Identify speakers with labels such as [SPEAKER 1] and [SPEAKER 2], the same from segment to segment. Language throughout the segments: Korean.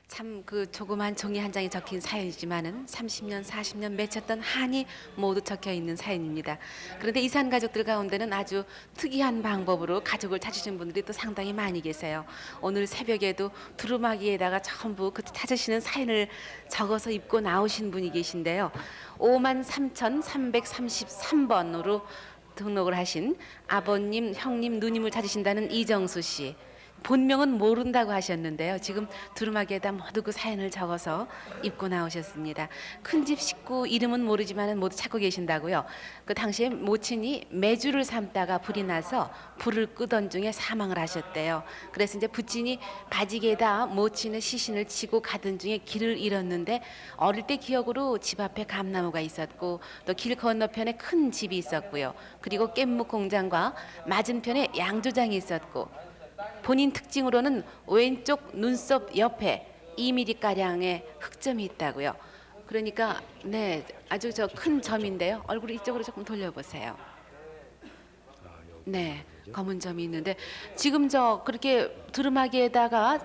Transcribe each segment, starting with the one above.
[SPEAKER 1] 참 그 조그만 종이 한 장에 적힌 사연이지만은 30년, 40년 맺혔던 한이 모두 적혀 있는 사연입니다. 그런데 이산 가족들 가운데는 아주 특이한 방법으로 가족을 찾으신 분들이 또 상당히 많이 계세요. 오늘 새벽에도 두루마기에다가 전부 그 찾으시는 사연을 적어서 입고 나오신 분이 계신데요. 53,333번으로 등록을 하신 아버님, 형님, 누님을 찾으신다는 이정수 씨. 본명은 모른다고 하셨는데요. 지금 두루마기에다 모두 그 사연을 적어서 입고 나오셨습니다. 큰집 식구 이름은 모르지만 모두 찾고 계신다고요. 그 당시에 모친이 메주를 삶다가 불이 나서 불을 끄던 중에 사망을 하셨대요. 그래서 이제 부친이 바지개에다 모친의 시신을 치고 가던 중에 길을 잃었는데 어릴 때 기억으로 집 앞에 감나무가 있었고 또 길 건너편에 큰 집이 있었고요. 그리고 깻묵 공장과 맞은편에 양조장이 있었고 본인 특징으로는 왼쪽 눈썹 옆에 2mm 가량의 흑점이 있다고요. 그러니까 네, 아주 저 큰 점인데요. 얼굴을 이쪽으로 조금 돌려보세요. 네, 검은 점이 있는데 지금 저 그렇게 두루마기에다가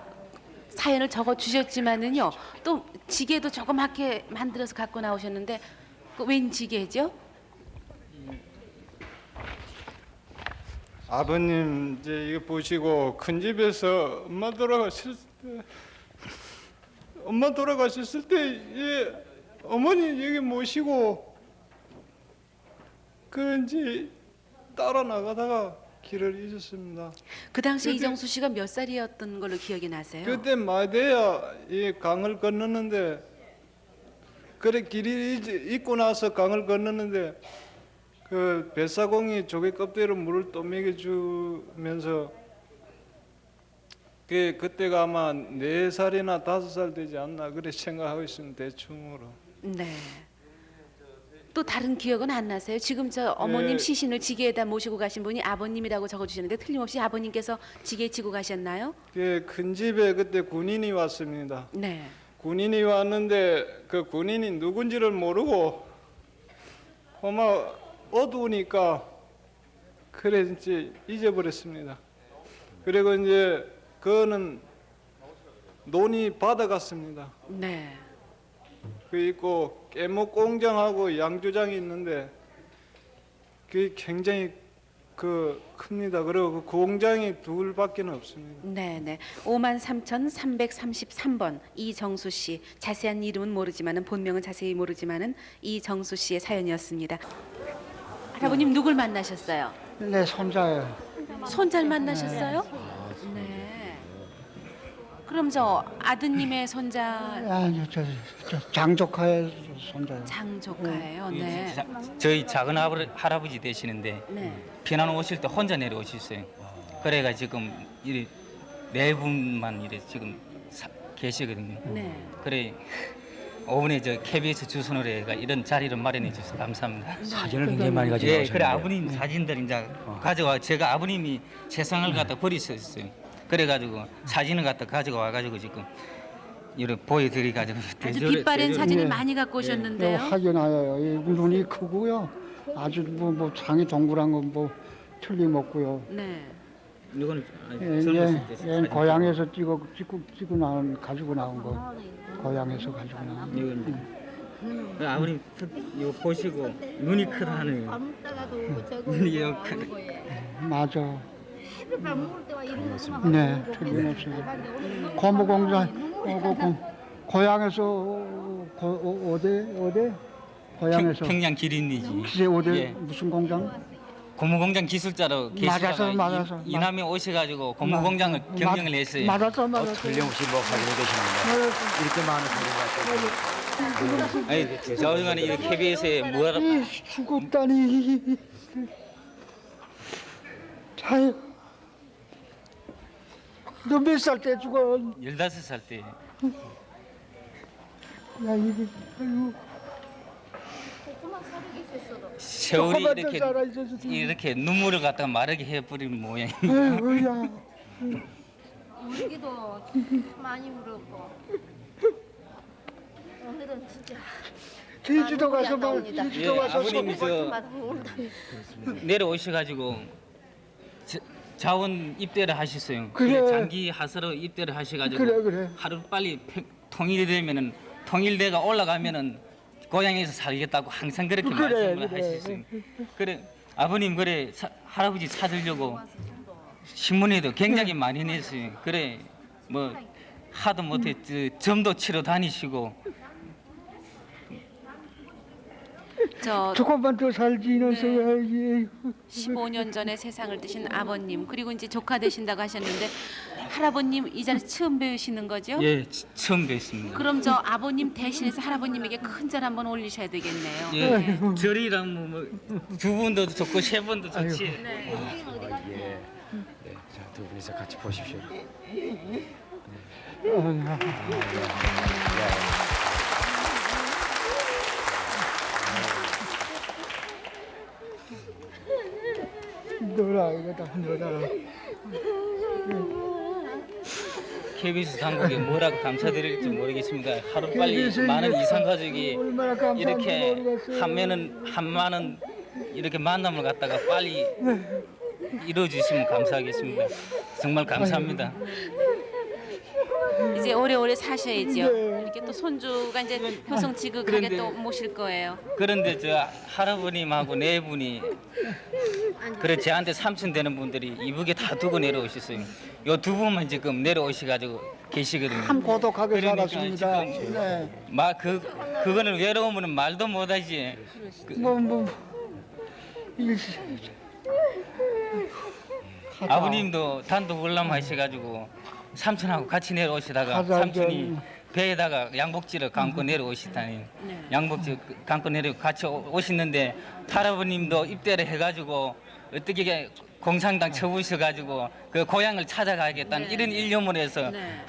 [SPEAKER 1] 사연을 적어 주셨지만은요, 또 지게도 조그맣게 만들어서 갖고 나오셨는데 그 웬 지게죠?
[SPEAKER 2] 아버님 이제 이거 보시고 큰 집에서 엄마 돌아가셨을 때 어머니 여기 모시고 그런지 따라 나가다가 길을 잊었습니다.
[SPEAKER 1] 그 당시
[SPEAKER 2] 그때-
[SPEAKER 1] 이정수 씨가 몇 살이었던 걸로 기억이 나세요?
[SPEAKER 2] 그때 마대야 이 강을 건너는데 그래 길이 잊고 나서 강을 건너는데 그 뱃사공이 조개 껍데기로 물을 떠먹여 주면서 그때가 아마 4살이나 5살 되지 않나 그래 생각하고 있으면 대충으로.
[SPEAKER 1] 네. 또 다른 기억은 안 나세요? 지금 저 어머님
[SPEAKER 2] 네.
[SPEAKER 1] 시신을 지게에다 모시고 가신 분이 아버님이라고 적어주셨는데 틀림없이 아버님께서 지게에 지고 가셨나요?
[SPEAKER 2] 큰 집에 그때 군인이 왔습니다.
[SPEAKER 1] 네.
[SPEAKER 2] 군인이 왔는데 그 군인이 누군지를 모르고 아마 어두우니까 그래 이제 잊어버렸습니다. 그리고 이제 그거는 논이 받아갔습니다.
[SPEAKER 1] 네.
[SPEAKER 2] 그 있고 깨목 공장하고 양조장이 있는데 그게 굉장히 큽니다. 그리고 그 공장이 둘밖에는 없습니다.
[SPEAKER 1] 네. 53,333번 이정수 씨. 자세한 이름은 모르지만은 본명은 자세히 모르지만은 이정수 씨의 사연이었습니다. 할아버님 누굴 만나셨어요?
[SPEAKER 3] 내 손자예요.
[SPEAKER 1] 손자를 만나셨어요? 네. 그럼 저 아드님의 손자
[SPEAKER 3] 아니, 저 장조카의 손자예요.
[SPEAKER 1] 장조카예요. 네.
[SPEAKER 4] 저희 작은 할아버지 되시는데
[SPEAKER 1] 네.
[SPEAKER 4] 피난 오실 때 혼자 내려오셨어요. 그래가 지금 이래 네 분만 이래 지금 계시거든요.
[SPEAKER 1] 네.
[SPEAKER 4] 그래 오분에 저 KBS 주선으로 해가 이런 자리를 마련해 주셔서 감사합니다.
[SPEAKER 5] 사진을 굉장히 많이 가지고
[SPEAKER 4] 예,
[SPEAKER 5] 나오셨는데.
[SPEAKER 4] 그래 아버님 사진들 이제 가져와 제가 아버님이 세상을 갖다 버리셨어요. 그래가지고 사진을 갖다 가져와 가지고 지금 이렇게 보여드리가지고
[SPEAKER 1] 아주 빛바랜 사진을 많이 갖고 오셨는데요.
[SPEAKER 3] 확인하여요. 이 눈이 크고요. 아주 뭐 장이 동그란 건 뭐 틀림없고요.
[SPEAKER 1] 네.
[SPEAKER 4] 이거는
[SPEAKER 3] 얘는 고향에서 찍고 나온 가지고 나온 거. 고향에서 가지고 나온.
[SPEAKER 4] 이건 아버님 이거 보시고 눈이 크다는 눈이 크.
[SPEAKER 3] 맞아. 네, 틀림없어요. 고무공장, 고향에서 어디? 고향에서
[SPEAKER 4] 평양 기린이지.
[SPEAKER 3] 글쎄 어디
[SPEAKER 4] 예.
[SPEAKER 3] 무슨 공장?
[SPEAKER 4] 고무공장 기술자로 계시다가
[SPEAKER 3] 맞아서.
[SPEAKER 4] 이남에 오셔가지고 고무공장을 경영을 했어요.
[SPEAKER 3] 맞았어.
[SPEAKER 5] 틀림없이 뭐 가지고 계시는데. 이렇게 많은 사진을
[SPEAKER 4] 아니 저중간에 이 KBS에 뭐하러
[SPEAKER 3] 죽었다니. 잘. 너 몇 살 때 죽어?
[SPEAKER 4] 15살 때
[SPEAKER 3] 야 이게 아유.
[SPEAKER 4] 세월이
[SPEAKER 3] 조그맣게 살아 있어서
[SPEAKER 4] 이렇게 눈물을 갖다가 마르게 해버리는 모양이.
[SPEAKER 3] 아이고야.
[SPEAKER 6] 울기도 많이 울었고 오늘은 진짜
[SPEAKER 3] 제주도 가서 말
[SPEAKER 6] 나옵니다.
[SPEAKER 3] 제주도
[SPEAKER 4] 예,
[SPEAKER 3] 가서
[SPEAKER 4] 아버님이 저
[SPEAKER 6] 마다 울다.
[SPEAKER 4] 내려오셔가지고 자원 입대를 하셨어요.
[SPEAKER 3] 그래.
[SPEAKER 4] 장기 하사로 입대를 하셔가지고
[SPEAKER 3] 그래.
[SPEAKER 4] 하루 빨리 통일이 되면은 통일대가 올라가면은 고향에서 살겠다고 항상 그렇게 말씀을 하셨어요. 그래 아버님 그래 할아버지 찾으려고 신문에도 굉장히 많이 냈어요. 그래 뭐 하도 못해 점도 치러 다니시고
[SPEAKER 1] 저
[SPEAKER 3] 조금만 더 살지는 써야지.
[SPEAKER 1] 15년 전에 세상을 뜨신 아버님 그리고 이제 조카 되신다고 하셨는데 할아버님 이 자리에서 처음 뵈시는 거죠?
[SPEAKER 4] 예 처음 뵀습니다.
[SPEAKER 1] 그럼 저 아버님 대신해서 할아버님에게 큰 절 한번 올리셔야 되겠네요.
[SPEAKER 4] 예 절이랑 뭐두 번도 좋고 세 번도 좋지.
[SPEAKER 5] 예. 네, 자, 두 분이서 같이 보십시오.
[SPEAKER 3] 너라 이거 다 너라.
[SPEAKER 4] KBS 당국에 뭐라고 감사드릴지 모르겠습니다. 하루 빨리
[SPEAKER 3] KBS 에
[SPEAKER 4] 많은
[SPEAKER 3] 이게
[SPEAKER 4] 이산 가족이
[SPEAKER 3] 얼마나 감사한지
[SPEAKER 4] 이렇게
[SPEAKER 3] 모르겠어요.
[SPEAKER 4] 하면은 한 많은 이렇게 만남을 갖다가 빨리 이루어 주시면 감사하겠습니다. 정말 감사합니다.
[SPEAKER 1] 이제 오래오래 사셔야죠.
[SPEAKER 3] 네.
[SPEAKER 1] 이렇게 또 손주가 이제 효성 지극하게
[SPEAKER 4] 그런데-
[SPEAKER 1] 또 모실 거예요.
[SPEAKER 4] 그런데 저 할아버님하고 네 분이 그래 저한테 삼촌 되는 분들이 이북에 다 두고 내려오셨어요. 요 두 분만 지금 내려오셔가지고 계시거든요.
[SPEAKER 3] 참 고독하게
[SPEAKER 4] 그러니까
[SPEAKER 3] 살았습니다.
[SPEAKER 4] 지금
[SPEAKER 3] 네.
[SPEAKER 4] 그거는 외로우면 말도 못하지.
[SPEAKER 3] 이-
[SPEAKER 4] 아버님도 단독 월남하셔가지고 삼촌하고 같이 내려오시다가
[SPEAKER 3] 가자,
[SPEAKER 4] 삼촌이
[SPEAKER 3] 이제.
[SPEAKER 4] 배에다가 양복지를 감고 내려오시다니 양복지 감고 내려 같이 오시는데 할아버님도 입대를 해가지고 어떻게 공산당 쳐부셔가지고 그 고향을 찾아가겠다는 이런 일념을 해서
[SPEAKER 1] 네.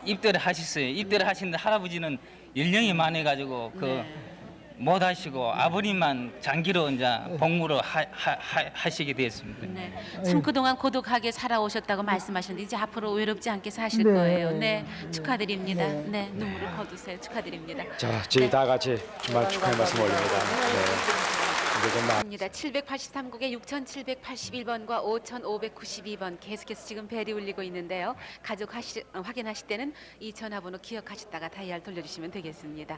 [SPEAKER 4] 입대를 하셨어요. 입대를 하시는데 할아버지는 연령이 많아가지고 못 하시고 아버님만 장기로 이제 복무를 하시게 됐습니다.
[SPEAKER 1] 네. 참 그동안 고독하게 살아오셨다고 말씀하셨는데 이제 앞으로 외롭지 않게 사실
[SPEAKER 3] 네.
[SPEAKER 1] 거예요. 네, 축하드립니다. 네, 눈물을 거두세요. 축하드립니다.
[SPEAKER 5] 자, 저희 다 같이 주말 축하의 말씀 올립니다. 네. 이제 좀
[SPEAKER 1] 입니다. 783국에 6,781번과 5,592번 계속해서 지금 벨이 울리고 있는데요. 가족 확인하실 때는 이 전화번호 기억하시다가 다이얼 돌려주시면 되겠습니다.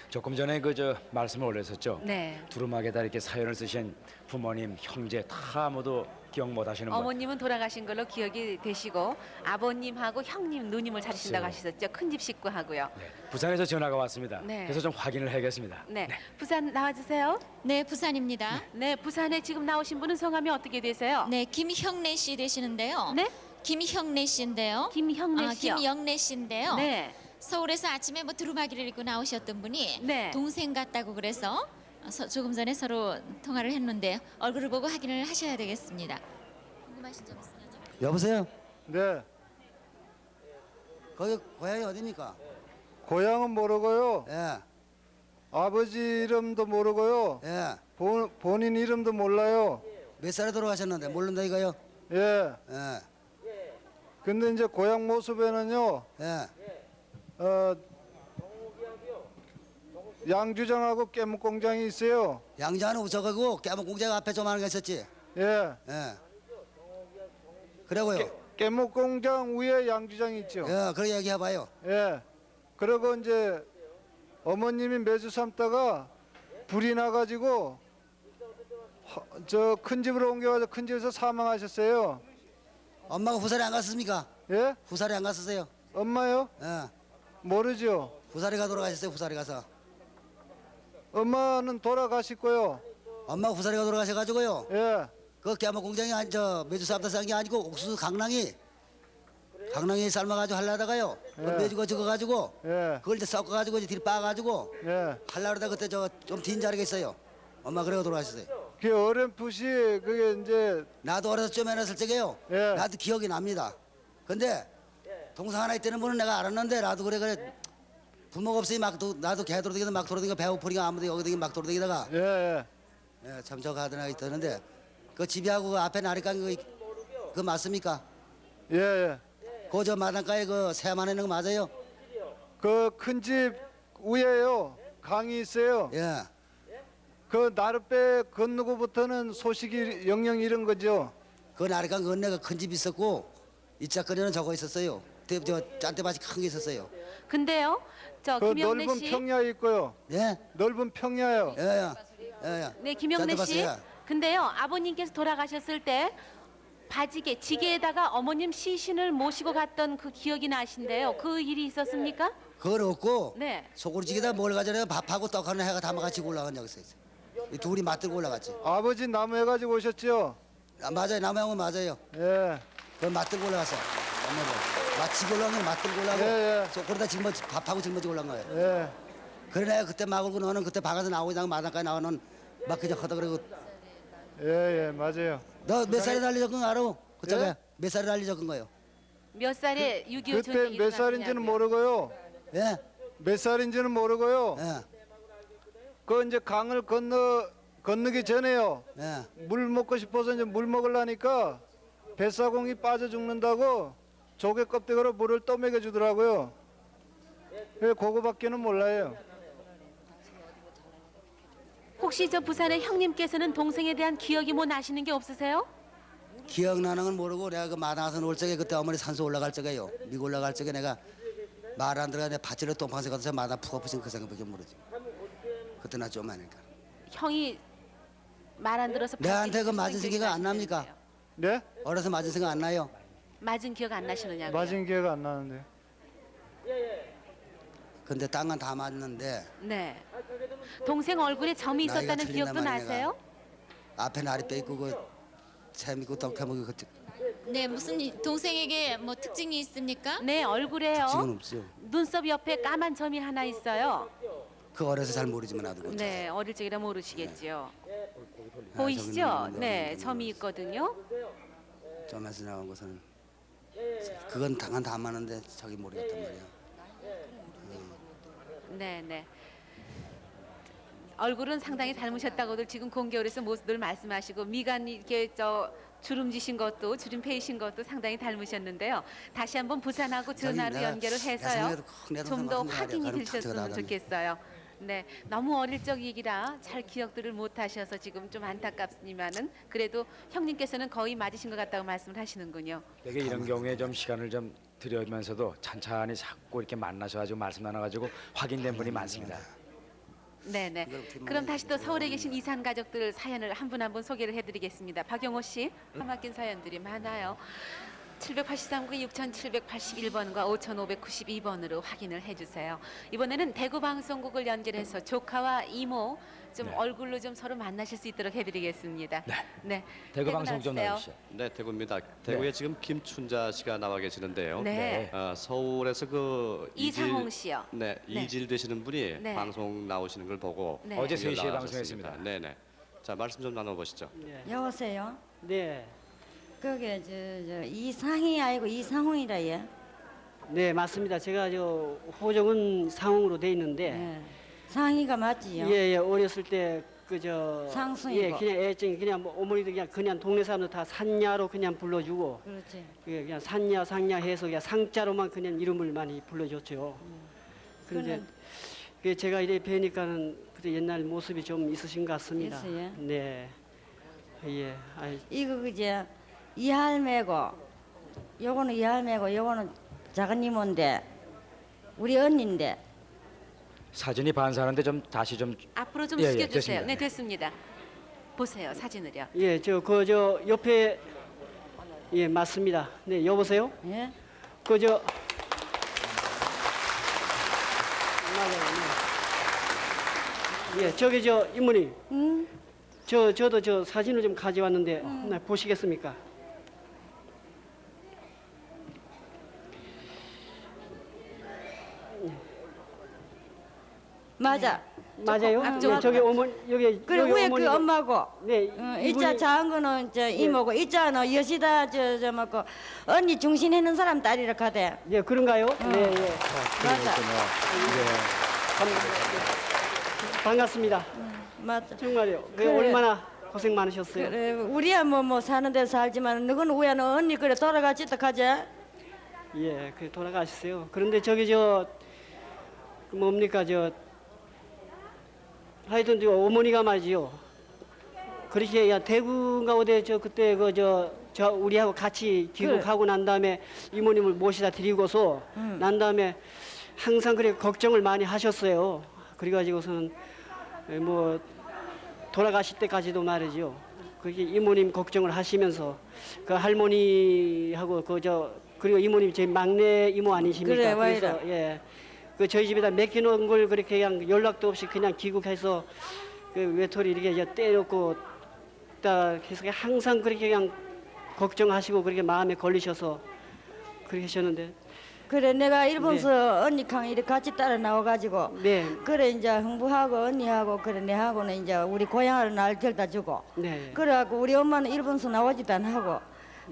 [SPEAKER 5] 조금 전에 그 말씀을 올렸었죠.
[SPEAKER 1] 네.
[SPEAKER 5] 두루마기에다 이렇게 사연을 쓰신 부모님, 형제 다 모두 기억 못 하시는 분.
[SPEAKER 1] 어머님은 돌아가신 걸로 기억이 되시고 아버님하고 형님, 누님을 찾으신다고 하셨었죠. 큰집 식구하고요.
[SPEAKER 5] 네, 부산에서 전화가 왔습니다.
[SPEAKER 1] 네.
[SPEAKER 5] 그래서 좀 확인을 해야겠습니다.
[SPEAKER 1] 네, 부산 나와주세요.
[SPEAKER 7] 네, 부산입니다.
[SPEAKER 1] 네, 부산에 지금 나오신 분은 성함이 어떻게 되세요?
[SPEAKER 7] 네, 김형래 씨 되시는데요.
[SPEAKER 1] 네?
[SPEAKER 7] 김형래 씨인데요.
[SPEAKER 1] 김형래 씨요.
[SPEAKER 7] 김영래 씨인데요.
[SPEAKER 1] 네.
[SPEAKER 7] 서울에서 아침에 뭐 두루마기를 입고 나오셨던 분이
[SPEAKER 1] 네.
[SPEAKER 7] 동생 같다고 그래서 조금 전에 서로 통화를 했는데 얼굴을 보고 확인을 하셔야 되겠습니다. 궁금하신 점 있으시죠?
[SPEAKER 8] 여보세요?
[SPEAKER 2] 네.
[SPEAKER 8] 거기 고향이 어디입니까?
[SPEAKER 2] 고향은 모르고요.
[SPEAKER 8] 예,
[SPEAKER 2] 아버지 이름도 모르고요.
[SPEAKER 8] 예.
[SPEAKER 2] 본인 이름도 몰라요.
[SPEAKER 8] 몇 살에 돌아가셨는데 모른다 이거요?
[SPEAKER 2] 예.
[SPEAKER 8] 예,
[SPEAKER 2] 근데 이제 고향 모습에는요.
[SPEAKER 8] 예.
[SPEAKER 2] 양주장하고 깨묵 공장이 있어요.
[SPEAKER 8] 양자는 저거고 깨문 공장 앞에 조만한 게 있었지?
[SPEAKER 2] 예.
[SPEAKER 8] 예. 그러고요.
[SPEAKER 2] 깨묵 공장 위에 양주장이 있죠.
[SPEAKER 8] 예, 그렇게 얘기해봐요.
[SPEAKER 2] 예. 그리고 이제 어머님이 매주 삼다가 불이 나가지고 저 큰 집으로 옮겨가서 큰 집에서 사망하셨어요.
[SPEAKER 8] 엄마가 후살이 안 갔습니까?
[SPEAKER 2] 예?
[SPEAKER 8] 후살이 안 갔었어요?
[SPEAKER 2] 엄마요?
[SPEAKER 8] 예.
[SPEAKER 2] 모르죠.
[SPEAKER 8] 후살이가 돌아가셨어요, 후살이 가서.
[SPEAKER 2] 엄마는 돌아가셨고요.
[SPEAKER 8] 엄마가 후살이가 돌아가셔가지고요.
[SPEAKER 2] 예.
[SPEAKER 8] 그 깨문 공장이 매주 삼다 싼 게 아니고 옥수수 강낭이 삶아가지고 하려다가요. 그
[SPEAKER 2] 예.
[SPEAKER 8] 매주가 적어가지고
[SPEAKER 2] 예.
[SPEAKER 8] 그걸 이제 섞어가지고 이제 뒤로 빠가지고
[SPEAKER 2] 예.
[SPEAKER 8] 하려다 그때 좀 딘 자리가 있어요. 엄마 그래가 돌아가셨어요.
[SPEAKER 2] 그 어렴풋이 그게 이제
[SPEAKER 8] 나도 어려서 좀 해놨을 적에요.
[SPEAKER 2] 예.
[SPEAKER 8] 나도 기억이 납니다. 근데 동상 하나 있다는 분은 내가 알았는데 나도 그래 부모가 없으니 나도 개 돌아다니다 막 돌아다니고 배고프니까 아무도 여기 막 돌아다니다가
[SPEAKER 2] 예. 예.
[SPEAKER 8] 예, 참 저거 하더나 있었는데 그 집이하고 그 앞에 나리깡 그 맞습니까?
[SPEAKER 2] 예. 예.
[SPEAKER 8] 그 저 마당가에 그 새만 있는 거 맞아요?
[SPEAKER 2] 그 큰 집 위에요. 강이 있어요.
[SPEAKER 8] 예.
[SPEAKER 2] 그 나룻배 건너고부터는 소식이 영영 이런 거죠.
[SPEAKER 8] 그 나리가 그 내가 큰 집 있었고 이자거리는 저거 있었어요. 저 짠대밭이 큰 게 있었어요.
[SPEAKER 1] 근데요, 저
[SPEAKER 2] 그
[SPEAKER 1] 김영래
[SPEAKER 2] 넓은
[SPEAKER 1] 씨,
[SPEAKER 2] 평야 있고요.
[SPEAKER 8] 예,
[SPEAKER 2] 넓은 평야요.
[SPEAKER 8] 예.
[SPEAKER 1] 네 김영래 씨.
[SPEAKER 8] 짠대밭이야.
[SPEAKER 1] 근데요, 아버님께서 돌아가셨을 때 바지게 지게에다가 어머님 시신을 모시고 갔던 그 기억이 나신데요. 그 일이 있었습니까?
[SPEAKER 8] 그걸 얻고
[SPEAKER 1] 네.
[SPEAKER 8] 소굴지기다 뭘 가져요? 밥하고 떡하는 해가 다 같이 올라간 적이 있어요. 이 둘이 맞들고 올라갔지.
[SPEAKER 2] 아버지 나무 해가지고 오셨죠?
[SPEAKER 8] 아, 맞아요. 남양은 맞아요.
[SPEAKER 2] 예.
[SPEAKER 8] 그걸 맞들고 올라갔어. 엄마도 맞치고 올라간 건 맞들고 올라가고
[SPEAKER 2] 예, 예.
[SPEAKER 8] 소굴에다 짊어지 밥하고 짊어지고 올라간 거예요.
[SPEAKER 2] 예.
[SPEAKER 8] 그래 내가 그때 막 울고 너는 그때 방에서 나오고 있다가 마당까지 나오는 막 그저 하다 그러고
[SPEAKER 2] 예, 맞아요.
[SPEAKER 8] 너 몇 살에 달리 적은 거 알아? 그쪽에
[SPEAKER 2] 예?
[SPEAKER 8] 몇 살에 달리 적은 거요?
[SPEAKER 1] 몇 살에 6.25
[SPEAKER 2] 그때
[SPEAKER 1] 전쟁이
[SPEAKER 2] 몇 살인지는
[SPEAKER 1] 일어났냐고요.
[SPEAKER 2] 모르고요.
[SPEAKER 8] 예?
[SPEAKER 2] 몇 살인지는 모르고요.
[SPEAKER 8] 예.
[SPEAKER 2] 그 이제 강을 건너기 전에요.
[SPEAKER 8] 예.
[SPEAKER 2] 물 먹고 싶어서 이제 물 먹으려니까 뱃사공이 빠져 죽는다고 조개 껍데기로 물을 떠먹여 주더라고요. 그거밖에는 몰라요.
[SPEAKER 1] 혹시 저 부산의 형님께서는 동생에 대한 기억이 뭐 나시는 게 없으세요?
[SPEAKER 8] 기억나는 건 모르고 내가 그 마당에서 놀 적에 그때 어머니 산소 올라갈 적에요. 미국 올라갈 적에 내가 말 안 들어가 내가 밭질러 똥방새 가서 마당 푹 엎으신 그 생각밖에 모르지. 그때 나 좀 아니까.
[SPEAKER 1] 형이 말 안 들어서
[SPEAKER 8] 내한테 그
[SPEAKER 1] 밖에
[SPEAKER 8] 맞은
[SPEAKER 1] 있으신
[SPEAKER 8] 생각
[SPEAKER 1] 기억이
[SPEAKER 8] 안 납니까?
[SPEAKER 1] 나시는데요.
[SPEAKER 2] 네?
[SPEAKER 8] 어려서 맞은 생각 안 나요?
[SPEAKER 1] 맞은 기억 안 나시느냐고요?
[SPEAKER 2] 맞은 기억 안 나는데.
[SPEAKER 8] 근데 땅은 다 맞는데
[SPEAKER 1] 네. 동생 얼굴에 점이
[SPEAKER 8] 나이가
[SPEAKER 1] 있었다는
[SPEAKER 8] 틀린단
[SPEAKER 1] 기억도
[SPEAKER 8] 말이야,
[SPEAKER 1] 나세요?
[SPEAKER 8] 앞에 날이 빼 있고 그 샘있고 떡해먹고 그
[SPEAKER 7] 네, 무슨 동생에게 뭐 특징이 있습니까?
[SPEAKER 1] 네, 얼굴에요.
[SPEAKER 8] 지금 없어요.
[SPEAKER 1] 눈썹 옆에 까만 점이 하나 있어요.
[SPEAKER 8] 그 어려서 잘 모르지만 나도 그거.
[SPEAKER 1] 네, 어릴 적이라 모르시겠죠.
[SPEAKER 8] 아,
[SPEAKER 1] 보이시죠?
[SPEAKER 8] 저기는
[SPEAKER 1] 네,
[SPEAKER 8] 어디
[SPEAKER 1] 점이 있거든요.
[SPEAKER 8] 점에서 나온 것은 그건 당한 다 맞는데 저기 모르겠단 말이야.
[SPEAKER 1] 네, 네. 얼굴은 상당히 닮으셨다고들 지금 공개월에서 모습들 말씀하시고 미간이 이렇게 저 주름지신 것도 주름 패이신 것도 상당히 닮으셨는데요. 다시 한번 부산하고 전화로
[SPEAKER 8] 내가
[SPEAKER 1] 연결을 해서요.
[SPEAKER 8] 생각해도 내 동생
[SPEAKER 1] 좀 더
[SPEAKER 8] 같은 거
[SPEAKER 1] 확인이
[SPEAKER 8] 아니야. 가는
[SPEAKER 1] 되셨으면
[SPEAKER 8] 파트가
[SPEAKER 1] 좋겠어요. 네, 너무 어릴 적 얘기라 잘 기억들을 못하셔서 지금 좀 안타깝지만은 그래도 형님께서는 거의 맞으신 것 같다고 말씀을 하시는군요.
[SPEAKER 5] 되게 이런 경우에 좀 시간을 좀 들여면서도 찬찬히 자꾸 이렇게 만나셔가지고 말씀 나눠가지고 확인된 분이 많습니다.
[SPEAKER 1] 네네. 그럼 다시 또 서울에 계신 이산 가족들 사연을 한 분 한 분 소개를 해드리겠습니다. 박영호 씨, 함께 사연들이 많아요. 783구 6781번과 5592번으로 확인을 해주세요. 이번에는 대구 방송국을 연결해서 조카와 이모 좀
[SPEAKER 5] 네.
[SPEAKER 1] 얼굴로 좀 서로 만나실 수 있도록 해드리겠습니다. 네.
[SPEAKER 5] 대구 방송 좀
[SPEAKER 1] 나와주세요.
[SPEAKER 5] 나와주시죠.
[SPEAKER 9] 네, 대구입니다. 대구에 지금 김춘자 씨가 나와 계시는데요.
[SPEAKER 1] 네.
[SPEAKER 9] 서울에서 그
[SPEAKER 1] 이상홍 씨요.
[SPEAKER 9] 네,
[SPEAKER 1] 네.
[SPEAKER 9] 이질 되시는 분이
[SPEAKER 1] 네.
[SPEAKER 9] 방송 나오시는 걸 보고
[SPEAKER 1] 네.
[SPEAKER 5] 어제 3시에
[SPEAKER 9] 연락하셨습니다.
[SPEAKER 5] 방송했습니다.
[SPEAKER 9] 네, 네. 자, 말씀 좀 나눠 보시죠.
[SPEAKER 10] 여보세요.
[SPEAKER 11] 네,
[SPEAKER 10] 그게 저 이상이 아니고 이상홍이라 예.
[SPEAKER 11] 네 맞습니다. 제가 저 호정은 상홍으로 돼 있는데,
[SPEAKER 10] 예. 상이가 맞지요.
[SPEAKER 11] 예, 어렸을 때 그저
[SPEAKER 10] 상승이고.
[SPEAKER 11] 예, 그냥 애증 그냥 뭐 어머니도 그냥 동네 사람들 다 산야로 그냥 불러주고,
[SPEAKER 10] 그렇지.
[SPEAKER 11] 예, 그냥 산야 상야 해서 그냥 상자로만 그냥 이름을 많이 불러줬죠. 그런데 그 제가 이래 뵈니까는 그때 옛날 모습이 좀 있으신 것 같습니다.
[SPEAKER 10] 있어요?
[SPEAKER 11] 네, 예, 아이,
[SPEAKER 10] 이거 그제 이할매고 요거는 이할매고 요거는 작은 이모인데 우리 언니인데
[SPEAKER 5] 사진이 반사하는데 좀 다시 좀
[SPEAKER 1] 앞으로 좀
[SPEAKER 5] 예, 예,
[SPEAKER 1] 숙여주세요.
[SPEAKER 5] 됐습니다.
[SPEAKER 1] 네, 됐습니다. 보세요, 사진을요.
[SPEAKER 11] 예, 저 옆에 예 맞습니다. 네, 여보세요.
[SPEAKER 10] 예?
[SPEAKER 11] 그저 맞아요. 네. 예, 저기 저 이모님,
[SPEAKER 10] 응?
[SPEAKER 11] 저도 저 사진을 좀 가져왔는데 네, 보시겠습니까?
[SPEAKER 10] 맞아.
[SPEAKER 11] 맞아요.
[SPEAKER 1] 앞쪽
[SPEAKER 11] 네, 저기 어머니 여기
[SPEAKER 10] 그래
[SPEAKER 11] 여기
[SPEAKER 10] 위에 그
[SPEAKER 11] 어머니가-
[SPEAKER 10] 엄마고
[SPEAKER 11] 네,
[SPEAKER 10] 이자 작은 거는 저 이모고 이자는 여시다 저 뭐고 언니 중신하는 사람 딸이라 카대.
[SPEAKER 11] 예, 그런가요? 네, 예.
[SPEAKER 10] 맞아.
[SPEAKER 11] 반갑습니다.
[SPEAKER 10] 맞아.
[SPEAKER 11] 정말요. 네,
[SPEAKER 10] 그래.
[SPEAKER 11] 얼마나 고생 많으셨어요.
[SPEAKER 10] 그래 우리야 뭐 사는 데서 살지만 너는 우야는 언니 그래 돌아가지다 가자.
[SPEAKER 11] 예, 그 돌아가셨어요. 그런데 저기 그 뭡니까 하여튼 저 어머니가 말이지요. 그렇게 야 대구가 어디 그때 저 우리하고 같이 귀국하고 난 다음에 이모님을 모시다 드리고서 난 다음에 항상 그래 걱정을 많이 하셨어요. 그래가지고서는 뭐 돌아가실 때까지도 말이죠. 그게 이모님 걱정을 하시면서 그 할머니하고 그리고 이모님 제 막내 이모 아니십니까?
[SPEAKER 10] 그래,
[SPEAKER 11] 그래서 예. 그 저희 집에다 맡겨놓은 걸 그렇게 그냥 연락도 없이 그냥 귀국해서 그 외톨이 이렇게 이제 떼놓고 딱 해서 항상 그렇게 그냥 걱정하시고 그렇게 마음에 걸리셔서 그렇게 하셨는데
[SPEAKER 10] 그래 내가 일본서 언니 강의를 같이 따라 나와가지고
[SPEAKER 11] 네,
[SPEAKER 10] 그래 이제 흥부하고 언니하고 그래 내하고는 이제 우리 고향을 날 데려다 주고
[SPEAKER 11] 네,
[SPEAKER 10] 그래갖고 우리 엄마는 일본서 나오지도 안 하고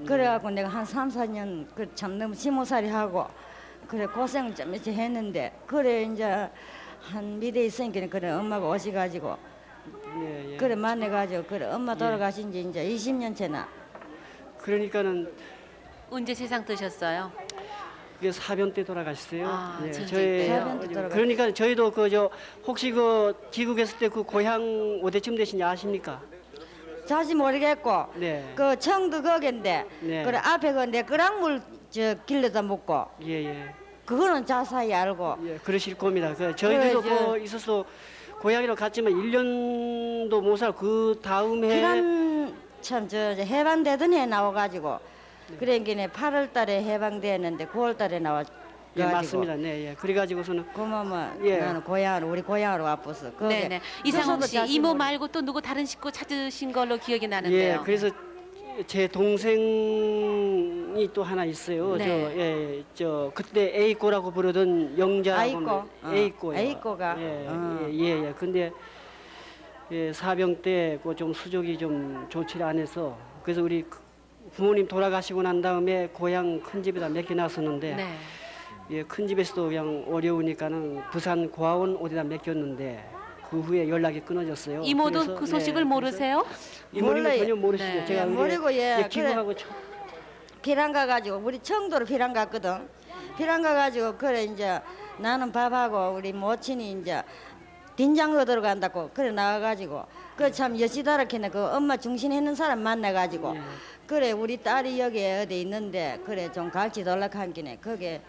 [SPEAKER 10] 그래갖고 내가 한 3, 4년 그 참 너무 시모살이 하고 그래 고생 좀 이렇게 했는데 그래 이제 한 미래 있으니까 그래 엄마가 오셔가지고
[SPEAKER 11] 네, 예.
[SPEAKER 10] 그래 만나가지고 그래 엄마 돌아가신 지 이제 20년째나
[SPEAKER 11] 그러니까는
[SPEAKER 1] 언제 세상 뜨셨어요?
[SPEAKER 11] 그게 사변 때 돌아가셨어요.
[SPEAKER 1] 아,
[SPEAKER 11] 예,
[SPEAKER 1] 전쟁
[SPEAKER 11] 저희
[SPEAKER 1] 때요?
[SPEAKER 10] 사변 때 돌아가셨어요.
[SPEAKER 11] 그러니까 저희도 혹시 귀국했을 때 그 고향 어디쯤 되신지 아십니까?
[SPEAKER 10] 자지 모르겠고
[SPEAKER 11] 네,
[SPEAKER 10] 그 청도 거긴데
[SPEAKER 11] 네.
[SPEAKER 10] 그래 앞에 그 내그랑물 길러다 먹고
[SPEAKER 11] 예.
[SPEAKER 10] 그거는 자세히 알고
[SPEAKER 11] 예, 그러실 겁니다. 저희들도
[SPEAKER 10] 그래,
[SPEAKER 11] 그 있어서 고향이라고 갔지만 1년도 못 살고 그 다음 해
[SPEAKER 10] 피난 참저 해방되던 해 나와가지고 그러니까 8월달에 해방되었는데 9월달에 나와가지고
[SPEAKER 11] 예, 맞습니다. 네, 예. 그래가지고서는
[SPEAKER 10] 그러면
[SPEAKER 11] 예.
[SPEAKER 10] 나는 우리 고향으로 와봤어.
[SPEAKER 1] 네네. 이상욱 씨 이모 말고 또 누구 다른 식구 찾으신 걸로 기억이 나는데요.
[SPEAKER 11] 예, 그래서 제 동생이 또 하나 있어요.
[SPEAKER 1] 네.
[SPEAKER 11] 저 그때 A꼬라고 부르던 영자
[SPEAKER 10] 아이꼬.
[SPEAKER 11] A꼬요.
[SPEAKER 10] A꼬가.
[SPEAKER 11] 예. 근데 사병 때 그 좀 수족이 좀 좋지 않아서 그래서 우리 부모님 돌아가시고 난 다음에 고향 큰 집에다 맡겨놨었는데
[SPEAKER 1] 네.
[SPEAKER 11] 예, 큰 집에서도 그냥 어려우니까는 부산 고아원 어디다 맡겼는데 그 후에 연락이 끊어졌어요.
[SPEAKER 1] 이모도
[SPEAKER 11] 그래서,
[SPEAKER 1] 그 소식을
[SPEAKER 11] 네,
[SPEAKER 1] 모르세요?
[SPEAKER 11] 이모님은
[SPEAKER 10] 몰라요.
[SPEAKER 11] 전혀 모르시죠.
[SPEAKER 1] 네.
[SPEAKER 11] 제가
[SPEAKER 10] 모르고
[SPEAKER 11] 귀국하고
[SPEAKER 10] 피랑 가가지고 우리 청도로 피랑 갔거든. 피랑 가가지고 그래 이제 나는 밥하고 우리 모친이 이제 딘장 얻으러 간다고 그래 나와가지고 그 참 여시다랗게는 그 엄마 중심했는 사람 만나가지고
[SPEAKER 11] 예.
[SPEAKER 10] 그래 우리 딸이 여기 어디 있는데 그래 좀 같이 연락한 기네 거기에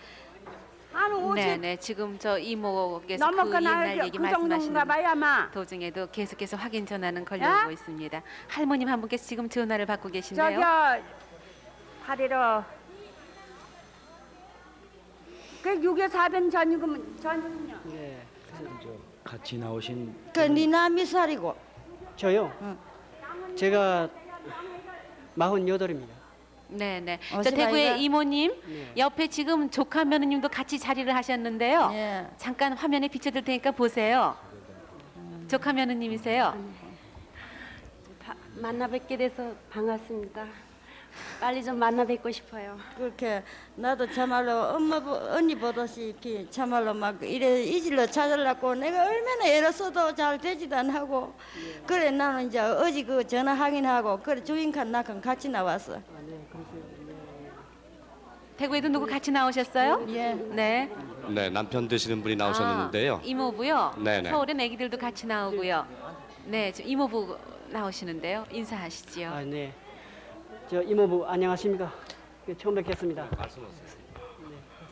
[SPEAKER 1] 네네. 지금 저 이모께서 그
[SPEAKER 6] 넘어가
[SPEAKER 1] 옛날
[SPEAKER 6] 나야
[SPEAKER 1] 얘기
[SPEAKER 6] 그
[SPEAKER 1] 말씀하시는
[SPEAKER 6] 정도인가 봐야 마.
[SPEAKER 1] 도중에도 계속해서 확인 전화는 걸려오고 있습니다. 할머님 한 분께서 지금 전화를 받고 계신데요.
[SPEAKER 6] 저기요 하리로 그 6에 4변 전이군요.
[SPEAKER 11] 예.
[SPEAKER 5] 같이 나오신
[SPEAKER 10] 그 니나 몇 살이고
[SPEAKER 11] 저요. 제가 48입니다.
[SPEAKER 1] 네네. 저
[SPEAKER 10] 어시가
[SPEAKER 1] 대구의
[SPEAKER 10] 이거?
[SPEAKER 1] 이모님
[SPEAKER 11] 네.
[SPEAKER 1] 옆에 지금 조카 며느님도 같이 자리를 하셨는데요.
[SPEAKER 10] 예.
[SPEAKER 1] 잠깐 화면에 비춰줄 테니까 보세요. 조카 며느님이세요.
[SPEAKER 6] 만나 뵙게 돼서 반갑습니다. 빨리 좀 만나 뵙고 싶어요.
[SPEAKER 10] 그렇게 나도 참말로 언니 보다시피 참말로 막 이래 이질러 찾으려고 내가 얼마나 애를 써도 잘 되지도 안 하고 그래 나는 이제 어제 그 전화 확인하고 그래 주인칸 나칸 같이 나왔어.
[SPEAKER 1] 대구에도 누구 같이 나오셨어요?
[SPEAKER 10] 예.
[SPEAKER 1] 네.
[SPEAKER 9] 네, 남편 되시는 분이 나오셨는데요.
[SPEAKER 1] 아, 이모부요.
[SPEAKER 9] 네네.
[SPEAKER 1] 서울엔 애기들도 같이 나오고요. 네, 지금 이모부 나오시는데요. 인사하시지요.
[SPEAKER 11] 아, 네. 저 이모부 안녕하십니까? 처음 뵙겠습니다.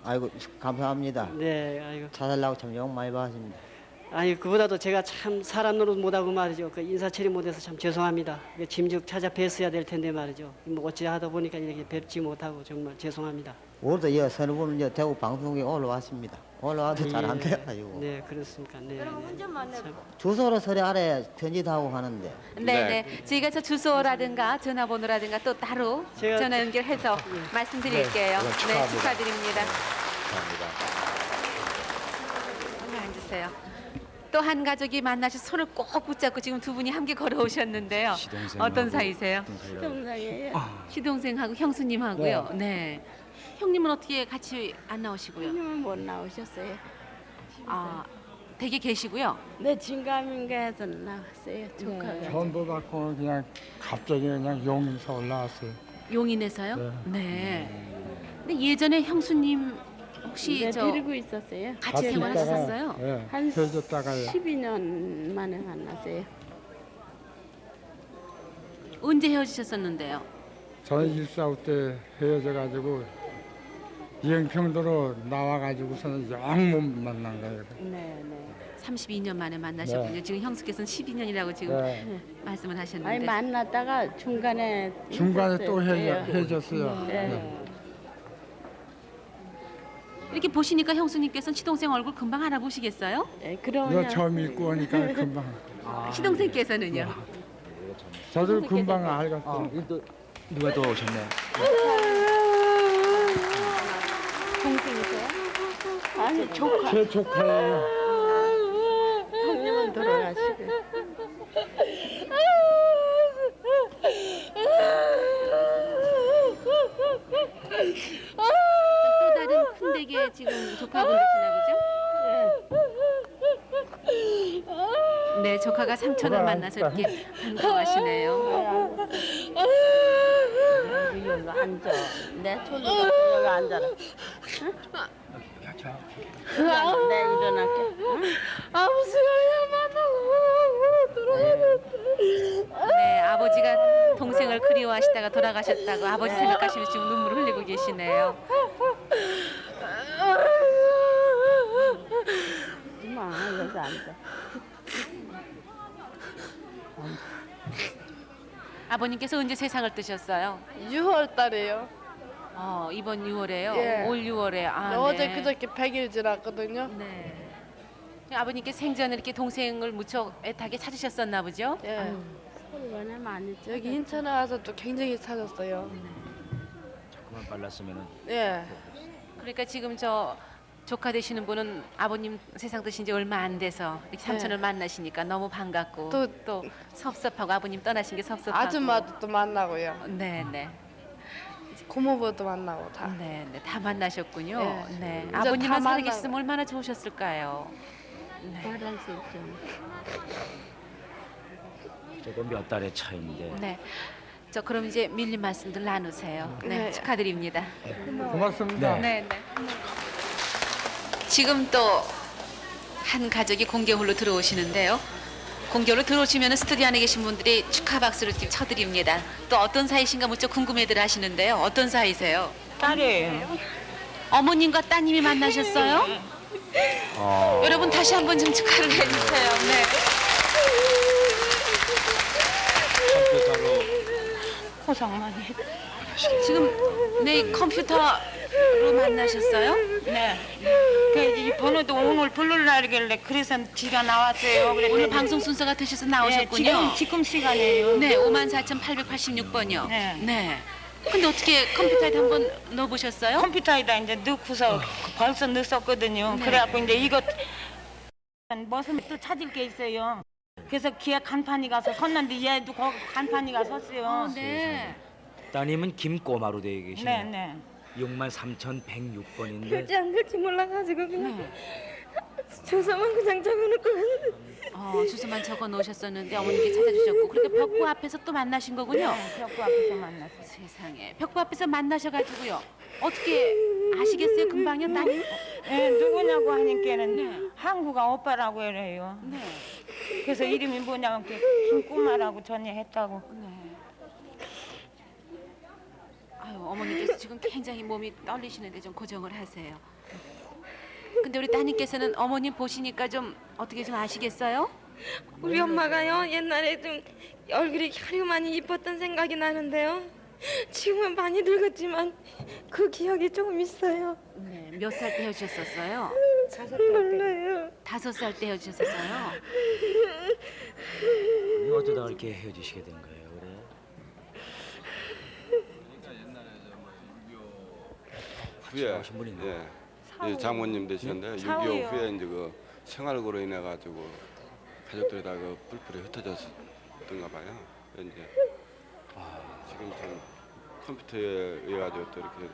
[SPEAKER 12] 아이고 감사합니다.
[SPEAKER 11] 네, 아이고.
[SPEAKER 12] 찾으려고 참 영 많이 받았습니다.
[SPEAKER 11] 아니 그보다도 제가 참 사람 노릇 못하고 말이죠. 그 인사처리 못해서 참 죄송합니다. 짐즉 찾아 뵀어야 될 텐데 말이죠. 뭐 어찌 하다 보니까 이렇게 뵙지 못하고 정말 죄송합니다.
[SPEAKER 12] 오늘도 서너 분 대구 방송에 올라왔습니다. 올라와도 잘 안 돼가지고
[SPEAKER 11] 네, 그렇습니까. 네.
[SPEAKER 10] 그럼
[SPEAKER 11] 네.
[SPEAKER 10] 운전만 내.
[SPEAKER 11] 참,
[SPEAKER 12] 주소로 서류 아래 편지도 하고 하는데
[SPEAKER 1] 네네. 저희가 저 주소라든가 전화번호라든가 또 따로
[SPEAKER 11] 제가-
[SPEAKER 1] 전화 연결해서 말씀드릴게요. 네, 축하드립니다. 앉으세요. 또 한 가족이 만나서 손을 꼭 붙잡고 지금 두 분이 함께 걸어오셨는데요. 어떤 사이세요? 시동생하고 형수님하고요. 네. 형님은 어떻게 같이 안 나오시고요?
[SPEAKER 6] 형님은 못 나오셨어요.
[SPEAKER 1] 아, 댁에 계시고요.
[SPEAKER 6] 네, 진감인가 해서 나왔어요. 조카가.
[SPEAKER 3] 전부 갖고 그냥 갑자기 그냥 용인서 올라왔어요.
[SPEAKER 1] 용인에서요? 네. 근데 예전에 형수님 혹시
[SPEAKER 6] 네,
[SPEAKER 1] 저
[SPEAKER 6] 데리고 있었어요.
[SPEAKER 1] 같이 생활하셨어요?
[SPEAKER 3] 예,
[SPEAKER 6] 한
[SPEAKER 3] 헤어졌다가요.
[SPEAKER 6] 12년 만에 만났어요.
[SPEAKER 1] 언제 헤어지셨었는데요?
[SPEAKER 3] 저는 145 때 헤어져가지고 이영평도로 나와가지고서는 영 못 만난 거예요.
[SPEAKER 1] 네, 네. 32년 만에 만나셨군요.
[SPEAKER 3] 네.
[SPEAKER 1] 지금 형수께서는 12년이라고 지금
[SPEAKER 3] 네.
[SPEAKER 1] 말씀을 하셨는데.
[SPEAKER 6] 아니 만났다가 중간에
[SPEAKER 3] 또
[SPEAKER 6] 있었어요.
[SPEAKER 3] 헤어졌어요.
[SPEAKER 6] 네.
[SPEAKER 3] 네.
[SPEAKER 1] 이렇게 보시니까 형수님께서는 시동생 얼굴 금방 알아보시겠어요?
[SPEAKER 6] 네,
[SPEAKER 3] 이거
[SPEAKER 6] 그러면
[SPEAKER 3] 처음 읽고 오니까 금방.
[SPEAKER 1] 시동생께서는요?
[SPEAKER 3] 저도 금방 알겠어요.
[SPEAKER 5] 또 누가 또 오셨네.
[SPEAKER 6] 동생이세요? 아니 조카.
[SPEAKER 3] 제 조카예요.
[SPEAKER 6] 형님은 돌아가시고.
[SPEAKER 1] 또 다른 큰댁에 지금 조카분 계시나 보죠? 네, 조카가 삼촌을 만나서 이렇게 반가워하시네요.
[SPEAKER 6] 여기 앉아. 내 손으로 여기 앉아라. 내 일어날게.
[SPEAKER 1] 네, 아버지가 동생을 그리워하시다가 돌아가셨다고 아버지 생각하시면서 지금 눈물을 흘리고 계시네요.
[SPEAKER 6] 엄마 여기 앉아.
[SPEAKER 1] 아버님께서 언제 세상을 뜨셨어요?
[SPEAKER 13] 6월 달에요.
[SPEAKER 1] 이번 6월에요?
[SPEAKER 13] 예.
[SPEAKER 1] 올 6월에. 아,
[SPEAKER 13] 어제
[SPEAKER 1] 네.
[SPEAKER 13] 그저께 100일 지났거든요.
[SPEAKER 1] 네. 아버님께 생전에 이렇게 동생을 무척 애타게 찾으셨었나 보죠?
[SPEAKER 13] 예.
[SPEAKER 6] 소리가 많이
[SPEAKER 13] 여기 인천에 와서 또 굉장히 찾았어요.
[SPEAKER 5] 조금만 빨랐으면은.
[SPEAKER 13] 예.
[SPEAKER 1] 그러니까 지금 저 조카 되시는 분은 아버님 세상 드신 지 얼마 안 돼서 이렇게 삼촌을 만나시니까 너무 반갑고 또 섭섭하고 아버님 떠나신 게 섭섭하고
[SPEAKER 13] 아줌마도 또 만나고요.
[SPEAKER 1] 네네.
[SPEAKER 13] 고모부도 만나고 다.
[SPEAKER 1] 네네 다 만나셨군요.
[SPEAKER 13] 예.
[SPEAKER 1] 네.
[SPEAKER 13] 이제
[SPEAKER 1] 아버님만
[SPEAKER 13] 다
[SPEAKER 1] 살아계셨으면 얼마나 좋으셨을까요? 네.
[SPEAKER 6] 말할 수 있죠.
[SPEAKER 5] 조금 몇 달의 차이인데.
[SPEAKER 1] 네. 저 그럼 이제 밀린 말씀들 나누세요. 네, 축하드립니다.
[SPEAKER 3] 고맙습니다.
[SPEAKER 1] 네, 네. 지금 또 한 가족이 공개홀로 들어오시는데요. 공개홀로 들어오시면 스튜디오 안에 계신 분들이 축하 박수를 지금 쳐드립니다. 또 어떤 사이신가 무척 궁금해들 하시는데요. 어떤 사이세요?
[SPEAKER 14] 딸이에요.
[SPEAKER 1] 어머님과 따님이 만나셨어요? 여러분 다시 한번 좀 축하를 해주세요. 네.
[SPEAKER 14] 고생 많이 했.
[SPEAKER 1] 지금 네 컴퓨터로 만나셨어요?
[SPEAKER 14] 네. 이 번호도 오늘 부를 날이길래 그래서 뒤가 나왔어요.
[SPEAKER 1] 오늘 방송 순서가 되셔서 나오셨군요.
[SPEAKER 14] 네, 지금 시간이에요.
[SPEAKER 1] 네, 54,886번이요.
[SPEAKER 14] 네.
[SPEAKER 1] 네. 근데 어떻게 컴퓨터에 한번 넣어보셨어요?
[SPEAKER 14] 컴퓨터에다 이제 넣고서 벌써 넣었거든요.
[SPEAKER 1] 네.
[SPEAKER 14] 그래갖고 이제 이거 무슨 또 찾을 게 있어요. 그래서 기아 간판이 가서 섰는데 얘도 거기 간판이 가서 섰어요.
[SPEAKER 1] 네.
[SPEAKER 5] 따님은 김꼬마로 되어 계시네요.
[SPEAKER 14] 네.
[SPEAKER 5] 63,106번인데.
[SPEAKER 10] 글지 안 글지 몰라가지고 그냥 주소만 그냥 적어놓고
[SPEAKER 1] 주소만 적어 놓으셨었는데 어머님께 찾아주셨고 그렇게 벽보 앞에서 또 만나신 거군요.
[SPEAKER 14] 네, 벽구 앞에서 만났어요.
[SPEAKER 1] 세상에. 벽보 앞에서 만나셔가지고요. 어떻게 아시겠어요? 금방요? 따님?
[SPEAKER 14] 네, 누구냐고 하니까는 한국아 오빠라고 이래요.
[SPEAKER 1] 네.
[SPEAKER 14] 그래서 이름이 뭐냐고 김꼬마라고 전화했다고.
[SPEAKER 1] 네. 아유, 어머님께서 지금 굉장히 몸이 떨리시는데 좀 고정을 하세요. 근데 우리 따님께서는 어머님 보시니까 좀 어떻게 좀 아시겠어요?
[SPEAKER 10] 우리 엄마가요 옛날에 좀 얼굴이 혈유많이 이뻤던 생각이 나는데요. 지금은 많이 늙었지만 그 기억이 조금 있어요.
[SPEAKER 1] 네. 몇 살 때 헤어지셨었어요?
[SPEAKER 10] 몰라요.
[SPEAKER 1] 5살 때 헤어지셨었어요?
[SPEAKER 5] 어쩌다 이렇게 헤어지시게 된 거예요, 그래?
[SPEAKER 15] 후에
[SPEAKER 5] 하신 분인가?
[SPEAKER 15] 예, 장모님 되셨는데 6.25 후에 이제 그 생활고로 인해 가지고 가족들이 다 그 뿔뿔이 흩어졌던가 봐요. 이제 지금 좀 컴퓨터에 의해 가지고 또 이렇게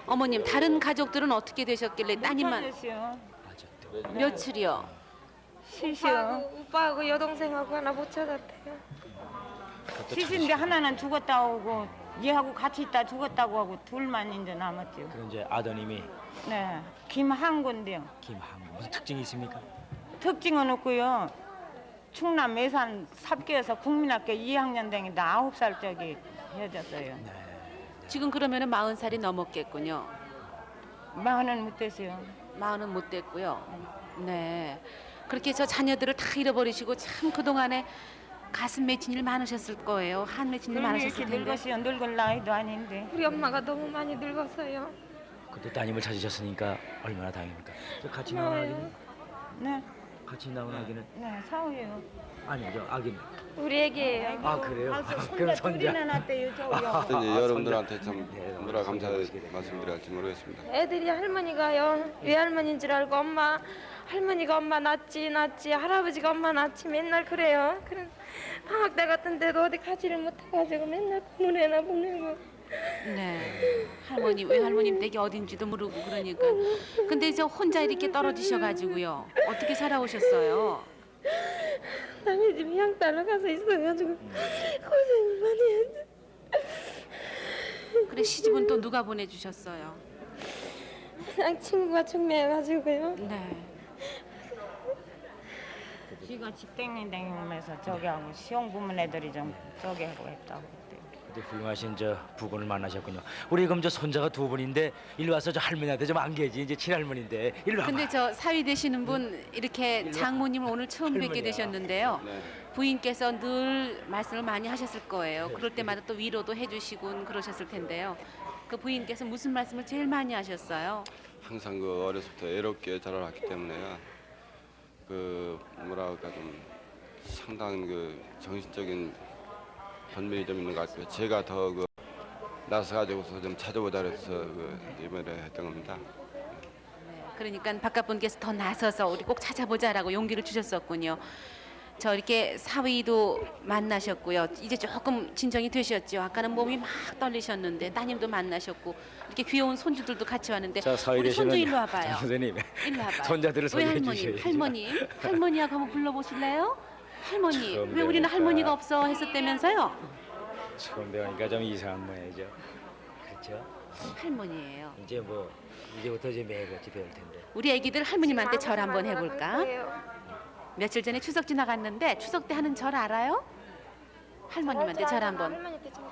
[SPEAKER 1] 어머님 다른 가족들은 어떻게 되셨길래 따님만 며칠이요?
[SPEAKER 10] 오빠하고 여동생하고 하나 못 찾았대요.
[SPEAKER 14] 시신데 하나는 죽었다 오고 얘하고 같이 있다 죽었다고 하고 둘만 이제 남았죠.
[SPEAKER 5] 그럼 이제 아드님이
[SPEAKER 14] 네, 김한군데요.
[SPEAKER 5] 김한 무슨 특징이 있습니까?
[SPEAKER 14] 특징은 없고요. 충남 매산 삽교에서 국민학교 2학년 다니다 9살 적에 헤어졌어요.
[SPEAKER 1] 지금 그러면은 40살이 넘었겠군요.
[SPEAKER 14] 마흔은 못 됐어요.
[SPEAKER 1] 40은 못 됐고요. 네. 그렇게 저 자녀들을 다 잃어버리시고 참 그동안에 가슴 맺힌 일 많으셨을 거예요. 한 맺힌 일
[SPEAKER 14] 그러니
[SPEAKER 1] 많으셨을
[SPEAKER 14] 이렇게
[SPEAKER 1] 텐데.
[SPEAKER 14] 늙었어요. 늙을 나이도 아닌데.
[SPEAKER 13] 우리 엄마가 너무 많이 늙었어요.
[SPEAKER 5] 그때 따님을 찾으셨으니까 얼마나 다행입니까? 저 같이 나온 아기는
[SPEAKER 14] 네,
[SPEAKER 5] 같이 나온 아기는
[SPEAKER 14] 네, 사오예요.
[SPEAKER 5] 아니 저 아기는
[SPEAKER 13] 우리 애기예요.
[SPEAKER 5] 아 그래요?
[SPEAKER 14] 손자
[SPEAKER 5] 그럼 손자.
[SPEAKER 14] 둘이나 났대요, 저요.
[SPEAKER 15] 이제 여러분들한테 참
[SPEAKER 5] 네, 너무
[SPEAKER 15] 뭐라 감사
[SPEAKER 5] 감사드리겠습니다.
[SPEAKER 15] 말씀드려야 할지 모르겠습니다.
[SPEAKER 13] 애들이 할머니가요. 외할머니인 줄 알고 엄마 할머니가 엄마 낳지 할아버지가 엄마 낳지 맨날 그래요. 그런 방학 때 같은 데도 어디 가지를 못해가지고 맨날 보내나 보내고.
[SPEAKER 1] 네. 할머니 외할머님 댁이 어딘지도 모르고 그러니까. 근데 저 혼자 이렇게 떨어지셔가지고요. 어떻게 살아오셨어요?
[SPEAKER 13] 남의 집 향따러 가서 있어가지고 고생 많이 했지.
[SPEAKER 1] 그래 시집은 또 누가 보내주셨어요?
[SPEAKER 13] 그냥 친구가 중매해가지고요.
[SPEAKER 1] 네.
[SPEAKER 14] 지가 직댕이 댕기면서 저기 하고 시험 부문 애들이 좀 저기 하고 했다고 그랬대요.
[SPEAKER 5] 근데 훌륭하신 저 부군을 만나셨군요. 우리 그럼 저 손자가 두 분인데 일로 와서 저 할머니한테 좀 안겨지 이제 친할머니인데 일로 와봐.
[SPEAKER 1] 근데 저 사위 되시는 분 이렇게 장모님을 오늘 처음 뵙게
[SPEAKER 5] 할머니야.
[SPEAKER 1] 되셨는데요.
[SPEAKER 15] 네.
[SPEAKER 1] 부인께서 늘 말씀을 많이 하셨을 거예요. 그럴 때마다 또 위로도 해주시고 그러셨을 텐데요. 그 부인께서 무슨 말씀을 제일 많이 하셨어요?
[SPEAKER 15] 항상 그 어렸을 때 애롭게 자라났기 때문에요. 그 뭐랄까 좀 상당한 그 정신적인 변명이 좀 있는 것 같고요. 제가 더 그 나서 가지고서 좀 찾아보자 그래서 그 이번에 했던 겁니다.
[SPEAKER 1] 그러니까 바깥분께서 더 나서서 우리 꼭 찾아보자라고 용기를 주셨었군요. 저 이렇게 사위도 만나셨고요. 이제 조금 진정이 되셨죠. 아까는 몸이 막 떨리셨는데 따님도 만나셨고 이렇게 귀여운 손주들도 같이 왔는데
[SPEAKER 5] 자 사위
[SPEAKER 1] 우리 손주
[SPEAKER 5] 되시는
[SPEAKER 1] 일로 와봐요.
[SPEAKER 5] 선생님
[SPEAKER 1] 일로 와봐요.
[SPEAKER 5] 손자들을 소개해
[SPEAKER 1] 외할머님,
[SPEAKER 5] 주셔야죠.
[SPEAKER 1] 할머니하고 한번 불러보실래요? 할머니,
[SPEAKER 5] 처음
[SPEAKER 1] 왜 우리는
[SPEAKER 5] 배우니까.
[SPEAKER 1] 할머니가 없어 했었다면서요?
[SPEAKER 5] 처음 배우니까 좀 이상한 모양이죠. 그렇죠?
[SPEAKER 1] 할머니예요.
[SPEAKER 5] 이제 뭐 이제부터 이제 매일같이 배울 텐데.
[SPEAKER 1] 우리 애기들 할머님한테 절 한번 해볼까?
[SPEAKER 13] 거예요.
[SPEAKER 1] 며칠 전에 추석 지나갔는데 추석 때 하는 절 알아요? 할머님한테 절 한번.
[SPEAKER 13] 할머니한테 좀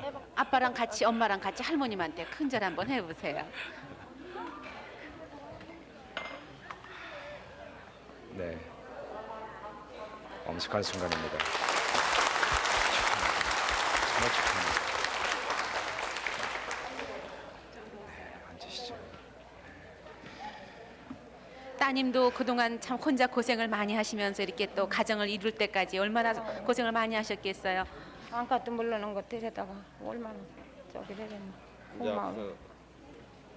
[SPEAKER 13] 해봐.
[SPEAKER 1] 아빠랑 같이 엄마랑 같이 할머님한테 큰 절 한번 해보세요.
[SPEAKER 5] 네. 엄숙한 순간입니다. 정말 축하합니다. 네, 앉으시죠.
[SPEAKER 1] 따님도 그동안 참 혼자 고생을 많이 하시면서 이렇게 또 가정을 이룰 때까지 얼마나 고생을 많이 하셨겠어요.
[SPEAKER 14] 안가도 모르는 것 데려다가 얼마나 저기 되겠나.
[SPEAKER 15] 이제
[SPEAKER 14] 고마워.
[SPEAKER 15] 앞으로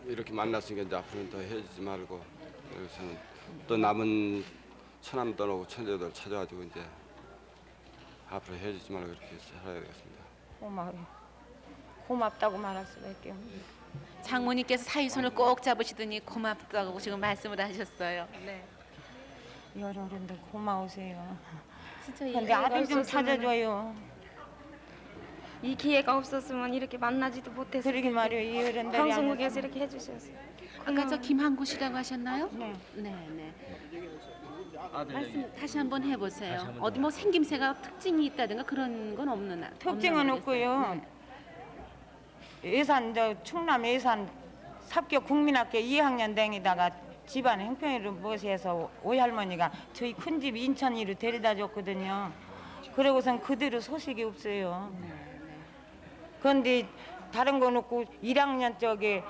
[SPEAKER 15] 이렇게 만났으니까 이제 앞으로는 더 헤어지지 말고 여기서는 또 남은 처남 떠나고 천재들 찾아가지고 이제 앞으로 헤어지지 말고 이렇게 살아야 되겠습니다.
[SPEAKER 14] 고마워요. 고맙다고 말할 수밖에 없네.
[SPEAKER 1] 장모님께서 사위 손을 꼭 잡으시더니 고맙다고 지금 말씀을 하셨어요. 네.
[SPEAKER 14] 여러 어른들 고마우세요.
[SPEAKER 13] 진짜
[SPEAKER 14] 근데 아들 좀 찾아줘요.
[SPEAKER 13] 이 기회가 없었으면 이렇게 만나지도 못했어요.
[SPEAKER 14] 그러게 말이에요. 이 어른들이
[SPEAKER 13] 방송국에서
[SPEAKER 14] 안
[SPEAKER 13] 이렇게 해주셨어요.
[SPEAKER 1] 아까 저 김한구 씨라고 하셨나요?
[SPEAKER 14] 네.
[SPEAKER 1] 네. 말씀 다시 한번 해보세요.
[SPEAKER 5] 다시 한번
[SPEAKER 1] 어디 뭐 생김새가 특징이 있다든가 그런 건 없는
[SPEAKER 14] 특징은
[SPEAKER 1] 없는
[SPEAKER 14] 없고요.
[SPEAKER 1] 거겠어요? 네.
[SPEAKER 14] 예산 저 충남 예산 삽교 국민학교 2학년 댕이다가 집안 형편으로 모셔서 오할머니가 저희 큰 집 인천으로 데려다 줬거든요. 그러고선 그대로 소식이 없어요. 그런데 다른 건 없고 1학년 쪽에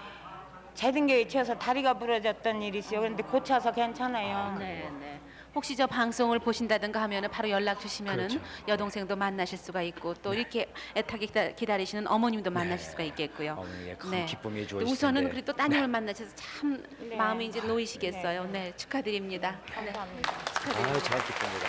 [SPEAKER 14] 재등교에 치여서 다리가 부러졌던 일이 있어요. 그런데 고쳐서 괜찮아요.
[SPEAKER 1] 네. 혹시 저 방송을 보신다든가 하면은 바로 연락 주시면은
[SPEAKER 5] 그렇죠.
[SPEAKER 1] 여동생도 만나실 수가 있고 또 이렇게 애타게 기다리시는 어머님도 만나실 수가 있겠고요.
[SPEAKER 5] 어머니의 큰 기쁨이 주어질
[SPEAKER 1] 우선은
[SPEAKER 5] 텐데.
[SPEAKER 1] 그래도 따님을 만나셔서 참
[SPEAKER 14] 네.
[SPEAKER 1] 마음이 이제 놓이시겠어요. 네, 축하드립니다.
[SPEAKER 14] 감사합니다.
[SPEAKER 5] 아, 참 기쁩니다.